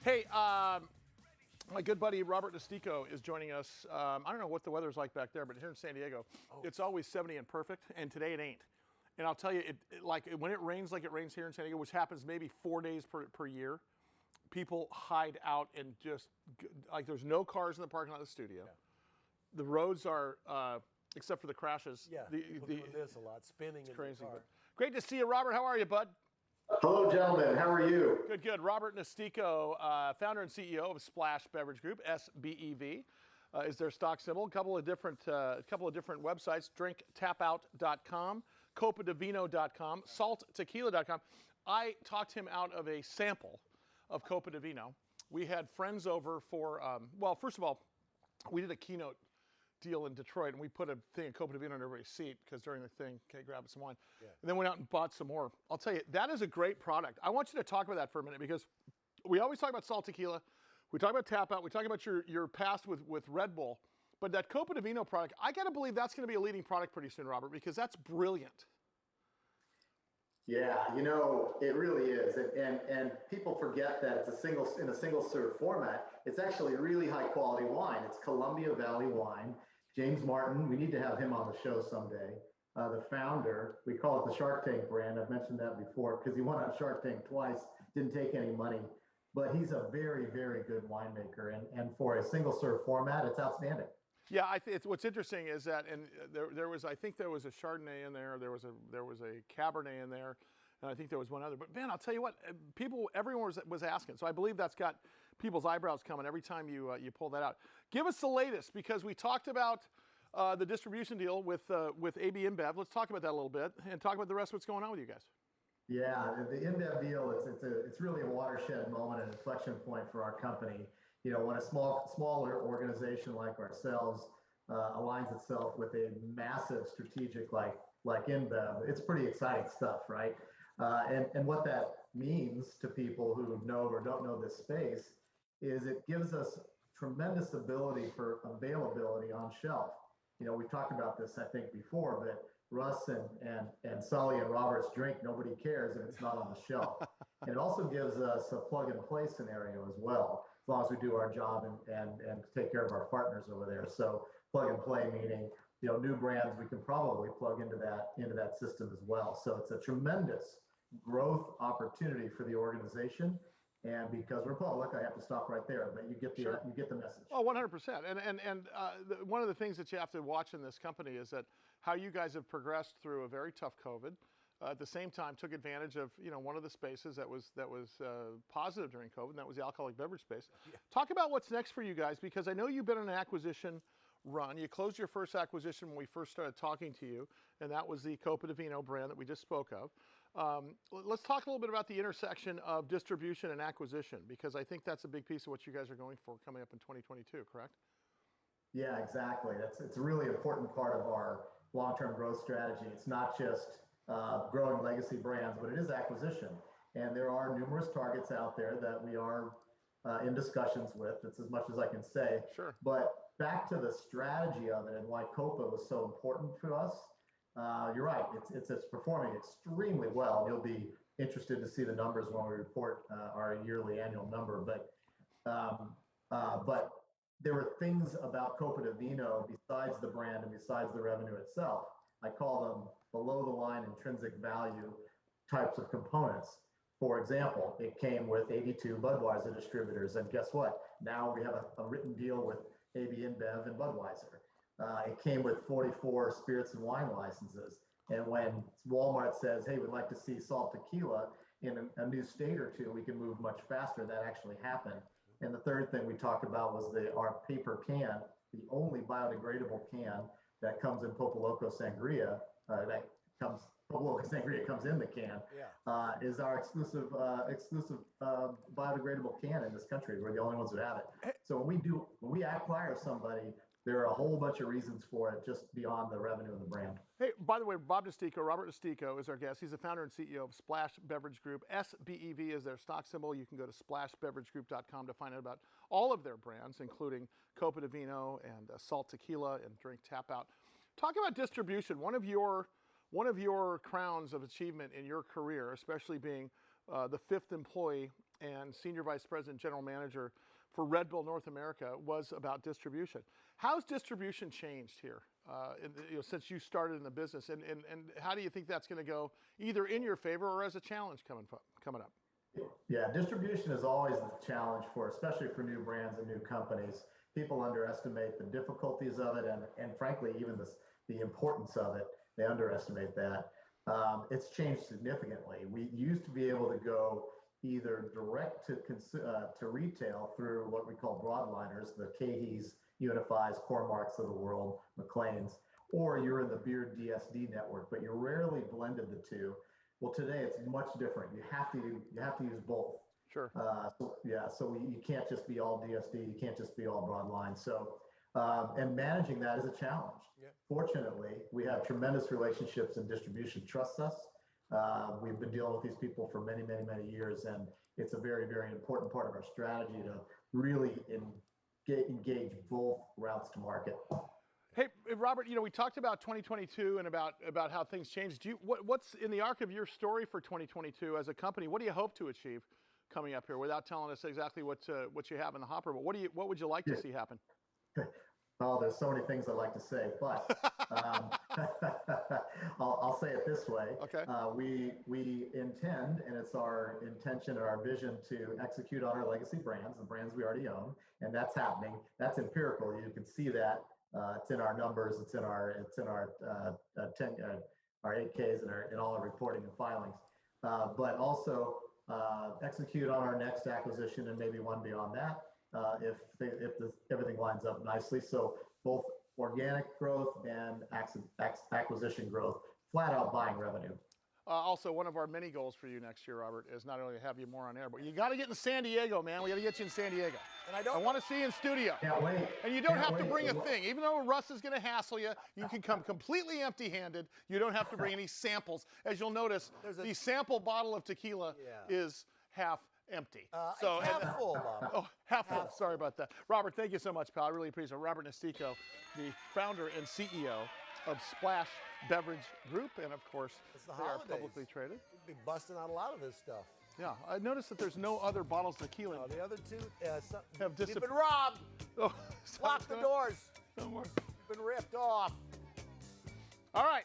Hey, my good buddy Robert Nistico is joining us. I don't know what the weather's like back there, but here in San Diego, it's always 70 and perfect, and today it ain't. And I'll tell you, when it rains like it rains here in San Diego, which happens maybe 4 days per year, people hide out and just, like, there's no cars in the parking lot of the studio. Yeah. The roads are, except for the crashes. Yeah, people doing this a lot, spinning in Crazy. the car. But great to see you, Robert. How are you, bud? Hello, gentlemen. How are you? Good, good. Robert Nistico, founder and CEO of Splash Beverage Group, SBEV, is their stock symbol. A couple of different websites: drinktapout.com, copadivino.com, salttequila.com. I talked him out of a sample of Copa di Vino. We had friends over for, well, first of all, we did a keynote deal in Detroit, and we put a thing of Copa di Vino on everybody's seat because during the thing, okay, grab some wine. Yeah. And then went out and bought some more. I'll tell you, that is a great product. I want you to talk about that for a minute because we always talk about salt tequila, we talk about tap out, we talk about your past with Red Bull, but that Copa di Vino product, I got to believe that's going to be a leading product pretty soon, Robert, because that's brilliant. Yeah, you know, it really is. And people forget that it's in a single serve format. It's actually really high quality wine. It's Columbia Valley wine. James Martin, we need to have him on the show someday. The founder, we call it the Shark Tank brand. I've mentioned that before because he went on Shark Tank twice, didn't take any money, but he's a very, very good winemaker. And for a single serve format, it's outstanding. Yeah, what's interesting is that, and there was, I think there was a Chardonnay in there, there was a Cabernet in there, and I think there was one other. But man, I'll tell you what, everyone was asking. So I believe that's got people's eyebrows coming every time you pull that out. Give us the latest, because we talked about the distribution deal with AB InBev. Let's talk about that a little bit and talk about the rest of what's going on with you guys. Yeah, the InBev deal it's really a watershed moment, an inflection point for our company. You know, when a smaller organization like ourselves aligns itself with a massive strategic like InBev, it's pretty exciting stuff, right? And what that means to people who know or don't know this space is it gives us tremendous ability for availability on shelf. You know, we've talked about this, I think, before, but Russ and Sully and Robert's drink, nobody cares if it's not on the shelf. And it also gives us a plug and play scenario as well, as long as we do our job and take care of our partners over there. So plug and play meaning, you know, new brands we can probably plug into that system as well. So it's a tremendous growth opportunity for the organization. And because we're public, I have to stop right there, but you get the message. Oh, 100%. And one of the things that you have to watch in this company is that how you guys have progressed through a very tough COVID. At the same time, took advantage of, you know, one of the spaces that was positive during COVID, and that was the alcoholic beverage space. Yeah. Talk about what's next for you guys, because I know you've been on an acquisition run. You closed your first acquisition when we first started talking to you, and that was the Copa di Vino brand that we just spoke of. Let's talk a little bit about the intersection of distribution and acquisition, because I think that's a big piece of what you guys are going for coming up in 2022, correct? Yeah, exactly. It's a really important part of our long-term growth strategy. It's not just growing legacy brands, but it is acquisition. And there are numerous targets out there that we are in discussions with. That's as much as I can say. Sure. But back to the strategy of it and why Copa was so important for us. You're right. It's performing extremely well. You'll be interested to see the numbers when we report our yearly annual number. But there were things about Copa di Vino besides the brand and besides the revenue itself. I call them below the line intrinsic value types of components. For example, it came with 82 Budweiser distributors, and guess what? Now we have a written deal with AB InBev and Budweiser. It came with 44 spirits and wine licenses. And when Walmart says, hey, we'd like to see salt tequila in a new state or two, we can move much faster. That actually happened. And the third thing we talked about was our paper can, the only biodegradable can that comes in Popo Loco Sangria, Popo Loco Sangria comes in the can, yeah. Is our exclusive biodegradable can in this country. We're the only ones who have it. So when we acquire somebody, there are a whole bunch of reasons for it, just beyond the revenue of the brand. Hey, by the way, Robert Nistico is our guest. He's the founder and CEO of Splash Beverage Group. SBEV is their stock symbol. You can go to splashbeveragegroup.com to find out about all of their brands, including Copa di Vino and Salt Tequila and Drink Tap Out. Talk about distribution. One of your crowns of achievement in your career, especially being the 5th employee and Senior Vice President, General Manager for Red Bull North America, was about distribution. How's distribution changed here since you started in the business, and how do you think that's going to go, either in your favor or as a challenge coming up? Yeah, distribution is always the challenge especially for new brands and new companies. People underestimate the difficulties of it, and frankly, even the importance of it. They underestimate that. It's changed significantly. We used to be able to go either direct to retail through what we call broadliners, the Cahey's, Unifies, Core-Marks of the world, McLean's, or you're in the beer DSD network, but you rarely blended the two. Well, today it's much different. You have to use both. Sure. So you can't just be all DSD. You can't just be all broadline. So, and managing that is a challenge. Yeah. Fortunately, we have tremendous relationships, and distribution trusts us. We've been dealing with these people for many, many, many years, and it's a very, very important part of our strategy to really engage both routes to market. Hey, Robert, we talked about 2022 and about how things changed. What's in the arc of your story for 2022 as a company? What do you hope to achieve coming up here, without telling us exactly what you have in the hopper? But what would you like to see happen? Oh, there's so many things I'd like to say, but I'll say it this way. Okay. We intend, and it's our intention or our vision, to execute on our legacy brands, the brands we already own, and that's happening. That's empirical. You can see that. It's in our numbers. It's in our 8Ks and in all our reporting and filings. But also execute on our next acquisition and maybe one beyond that. If everything lines up nicely. So both organic growth and acquisition growth, flat out buying revenue. Also, one of our many goals for you next year, Robert, is not only to have you more on air, but you got to get in San Diego, man. We got to get you in San Diego. And I want to see you in studio. Can't wait. And you don't have to bring a thing. Even though Russ is going to hassle you, you can come completely empty-handed. You don't have to bring any samples. As you'll notice, the sample bottle of tequila is half empty. So it's half full, Bob. Oh, half full. Sorry about that. Robert, thank you so much, pal. I really appreciate it. Robert Nistico, the founder and CEO of Splash Beverage Group, and of course, they are publicly traded. We'd be busting out a lot of this stuff. Yeah, I noticed that there's no other bottles of tequila. No, the other two have disappeared. We've been robbed. Oh, lock the doors. No more. We've been ripped off. All right.